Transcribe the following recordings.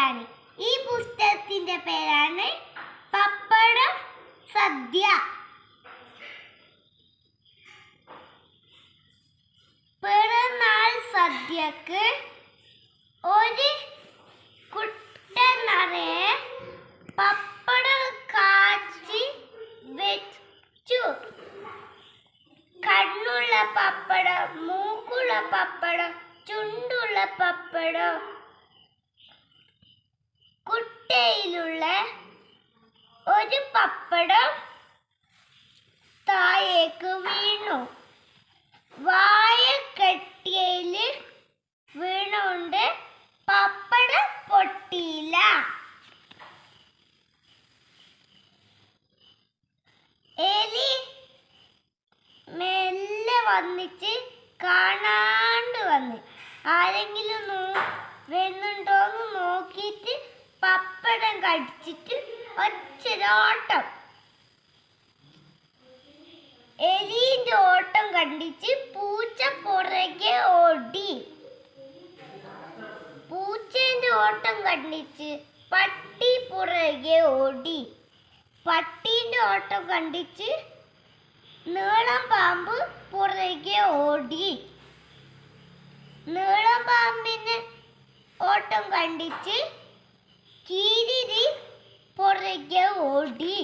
കഥയാണ്. ഈ പുസ്തകത്തിന്റെ പേരാണ് പപ്പടം സദ്യ. പിറന്നാൾ സദ്യക്ക് ഒരു കുട്ട നിറയെ പപ്പടം കാച്ചി വെച്ചു. കണ്ണുള്ള പപ്പടം, മൂക്കുള്ള പപ്പടം, ചുണ്ടുള്ള പപ്പടം. കുട്ടയിലുള്ള ഒരു പപ്പടം താഴേക്ക് വീണു. വാഴക്കട്ടിയില് വീണുകൊണ്ട് പപ്പടം പൊട്ടിയില്ല. എലി മെല്ലെ വന്നിട്ട് കാണാണ്ട് വന്ന് ആരെങ്കിലും വരുന്നുണ്ടോന്ന് നോക്കിയിട്ട് പപ്പടം കടിച്ചിട്ട് ഒച്ചരോട്ടം. എലിന്റെ ഓട്ടം കണ്ടിച്ച് പൂച്ച പുറകെ ഓടി. പൂച്ചേന്റെ ഓട്ടം കണ്ടിച്ച് പട്ടി പുറകെ ഓടി. പട്ടീന്റെ ഓട്ടം കണ്ടിച്ച് നീളം പാമ്പ് പുറകെ ഓടി. നീളം പാമ്പിന്റെ ഓട്ടം കണ്ടിച്ച് കീരി പുറകെ ഓടി.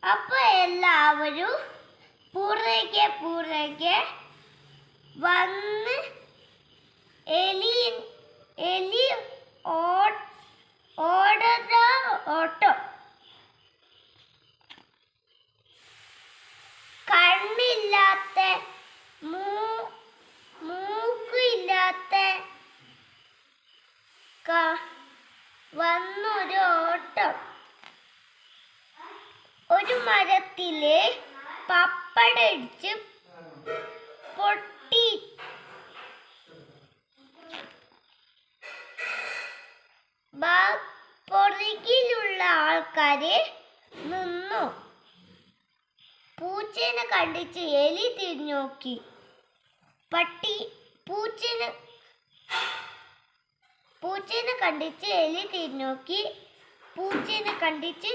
അപ്പൊ എല്ലാവരും പുറകെ വന്ന് എലി ഓട്ടോ. കണ്ണില്ലാത്ത, മൂക്കില്ലാത്ത വന്നൊരു ഓട്ടം. ഒരു മരത്തില് പപ്പടം ഇടിച്ച് പൊട്ടി. പുറകിലുള്ള ആൾക്കാര് നിന്നു. പൂച്ചേനെ കണ്ടിച്ച് എലി തിരിഞ്ഞു നോക്കി. പൂച്ചേനെ കണ്ടിച്ച് എലി തിരിഞ്ഞു നോക്കി. പൂച്ചേനെ കണ്ടിച്ച്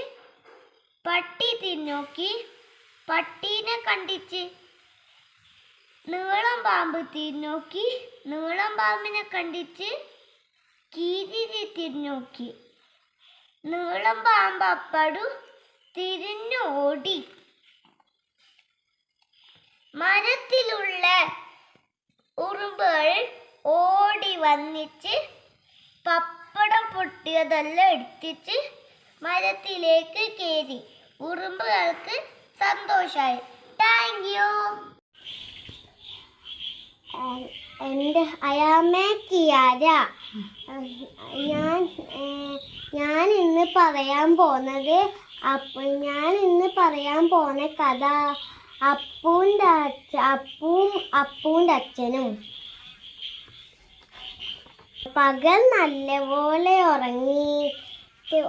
പട്ടി തിരിഞ്ഞു നോക്കി. പട്ടീനെ കണ്ടിച്ച് നീളം പാമ്പ് തിരിഞ്ഞു നോക്കി. നീളം പാമ്പിനെ കണ്ടിച്ച് കീരി തിരിഞ്ഞു നോക്കി. നീളം പാമ്പ് അപ്പടു തിരിഞ്ഞു ഓടി. മരത്തിലുള്ള ഉറുമ്പുകൾ ഓടി വന്നിച്ച് പപ്പടം പൊട്ടിയതെല്ലാം എടുത്തിച്ച് മരത്തിലേക്ക് കയറി. ഉറുമ്പുകൾക്ക് സന്തോഷമായി. Thank you. ഞാൻ ഇന്ന് പറയാൻ പോന്ന കഥ അപ്പൂൻ്റെ അച്ഛനും. പകൽ നല്ലപോലെ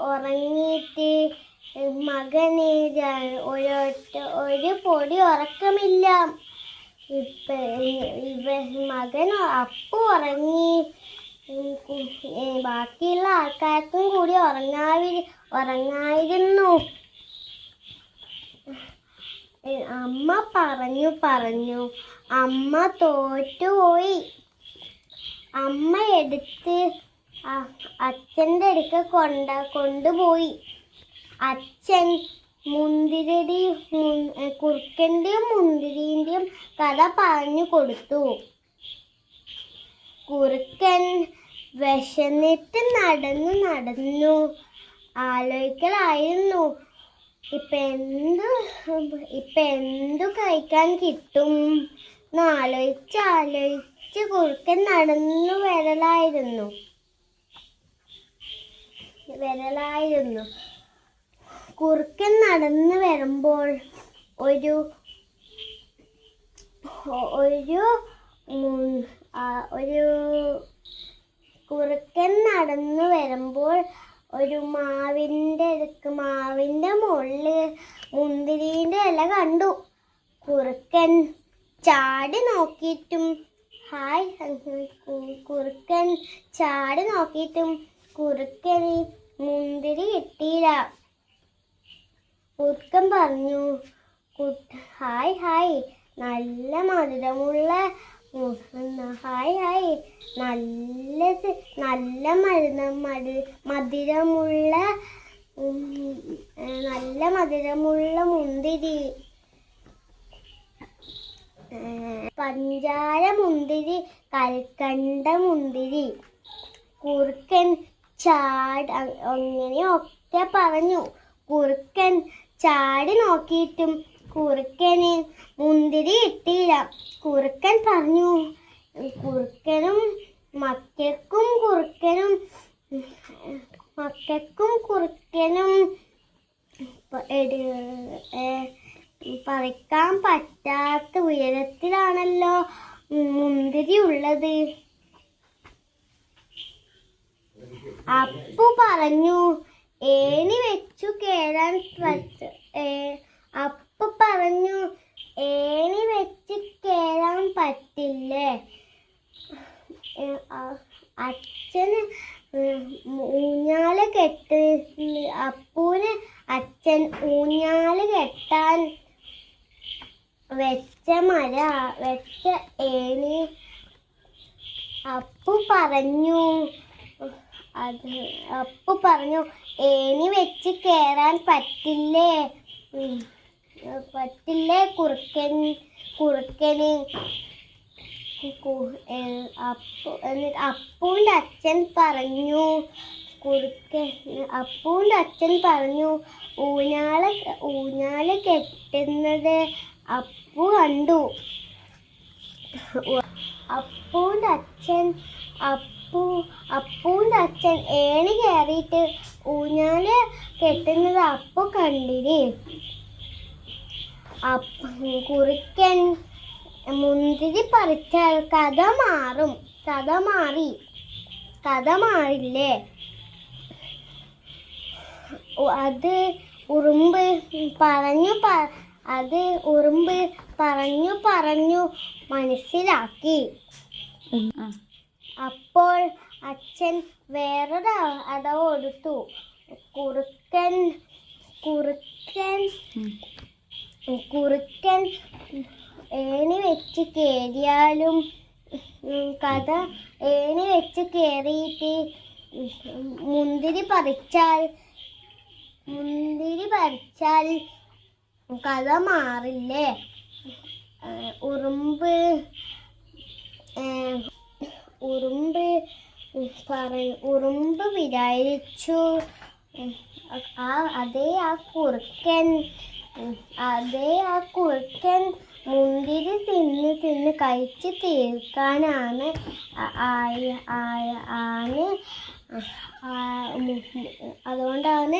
ഉറങ്ങിയിട്ട് മകന് ഒരു പൊടി ഉറക്കമില്ല. മകൻ അപ്പു ഉറങ്ങി. ബാക്കിയുള്ള ആൾക്കാർക്കും കൂടി ഉറങ്ങായിരുന്നു. അമ്മ പറഞ്ഞു അമ്മ തോറ്റുപോയി. അമ്മ എടുത്ത് അച്ഛൻ്റെ അടുക്ക കൊണ്ടുപോയി. അച്ഛൻ കുറുക്കൻ്റെയും മുന്തിരിൻ്റെയും കഥ പറഞ്ഞു കൊടുത്തു. കുറുക്കൻ വിശന്നിട്ട് നടന്നു ആലോചിക്കലായിരുന്നു. ഇപ്പൊ എന്തു കഴിക്കാൻ കിട്ടും എന്നാലോചിച്ച് കുറുക്കൻ നടന്നു വരലായിരുന്നു. കുറുക്കൻ നടന്നു വരുമ്പോൾ ഒരു മാവിൻ്റെ മുകളിൽ മുന്തിരിൻ്റെ ഇല കണ്ടു. കുറുക്കൻ ചാടി നോക്കിയിട്ടും ഹായ് കുറുക്കൻ ചാടി നോക്കിയിട്ടും കുറുക്കന് മുന്തിരി കിട്ടിയില്ല. കുറുക്കൻ പറഞ്ഞു, ഹായ് ഹായ് നല്ല മധുരമുള്ള ഹായ് ഹായ് നല്ല മധുരമുള്ള മുന്തിരി, പഞ്ചാര മുന്തിരി, കൽക്കണ്ട മുന്തിരി. കുറുക്കൻ അങ്ങനെയൊക്കെ പറഞ്ഞു. കുറുക്കൻ ചാടി നോക്കിയിട്ടും കുറുക്കന് മുന്തിരി കിട്ടിയില്ല. കുറുക്കൻ പറഞ്ഞു, മക്കൾക്കും കുറുക്കനും പറിക്കാൻ പറ്റാത്ത ഉയരത്തിലാണല്ലോ മുന്തിരി ഉള്ളത്. അപ്പു പറഞ്ഞു, ഏണി വെച്ചു കേറാൻ പറ്റില്ലേ? അച്ഛന് ഊഞ്ഞാല് അപ്പൂന് അച്ഛൻ ഊഞ്ഞാല് കെട്ടാൻ വെച്ച ഏണി. അപ്പു പറഞ്ഞു ഏണി വെച്ച് കേറാൻ പറ്റില്ലേ കുറുക്കന്. അപ്പൂന്റെ അച്ഛൻ പറഞ്ഞു ഊഞ്ഞാല് കെട്ടുന്നത് അപ്പു കണ്ടു. അപ്പൂന്റെ അച്ഛൻ ഏണി കയറിയിട്ട് ഊഞ്ഞാല് കെട്ടുന്നത് അപ്പു കണ്ടില്ലേ. കുറുക്കൻ മുന്തിരി പറിച്ചാൽ കഥ മാറില്ലേ? അത് ഉറുമ്പ് പറഞ്ഞു മനസ്സിലാക്കി. അപ്പോൾ അച്ഛൻ വേറൊരു അടവ് കൊടുത്തു. കുറുക്കൻ ഏണി വെച്ച് കേറിയാലും ഏണി വെച്ച് കേറിയിട്ട് മുന്തിരി പറിച്ചാൽ കഥ മാറില്ലേ? ഉറുമ്പ് വിചാരിച്ചു, അതേ ആ കുറുക്കൻ മുന്തിരി തിന്ന് കഴിച്ച് തീർക്കാനാണ് അതുകൊണ്ടാണ്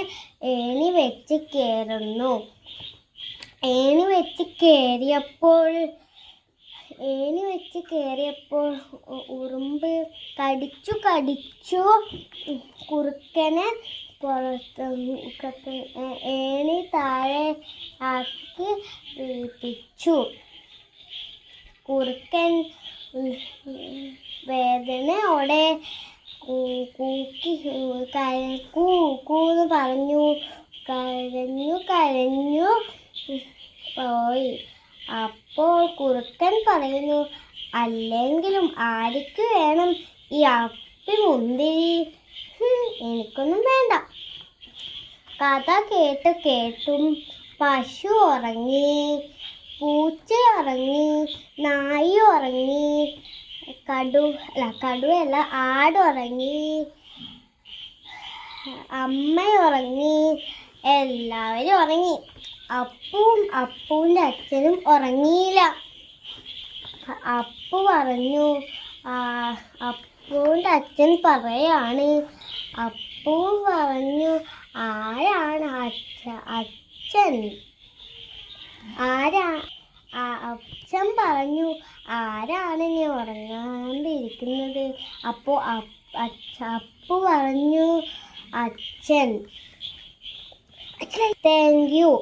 ഏണി വെച്ച് കയറുന്നു. ഏണി വെച്ച് കയറിയപ്പോൾ ഉറുമ്പ് കടിച്ചു കുറുക്കനെ ഏണി താഴെ ആക്കി വീഴ്ത്തിച്ചു. കുറുക്കൻ വേദനയോടെ കൂന്ന് പറഞ്ഞു കരഞ്ഞു പോയി. അപ്പോൾ കുറുക്കൻ പറയുന്നു, അല്ലെങ്കിലും ആർക്ക് വേണം ഈ അപ്പി മുന്തിരി? എനിക്കൊന്നും വേണ്ട. കഥ കേട്ടും പശു ഉറങ്ങി, പൂച്ച ഉറങ്ങി, നായി ഉറങ്ങി, കടുവല്ല ആട് ഉറങ്ങി, അമ്മ ഉറങ്ങി, എല്ലാവരും ഉറങ്ങി. അപ്പൂന്റെ അച്ഛനും ഉറങ്ങിയില്ല. അപ്പൂന്റെ അച്ഛൻ പറയാണ്, അപ്പു പറഞ്ഞു, ആരാണ് അച്ഛൻ? അച്ഛൻ പറഞ്ഞു, ആരാണ് നീ ഉറങ്ങാണ്ടിരിക്കുന്നത്? അപ്പു പറഞ്ഞു, അച്ഛൻ. Thank you.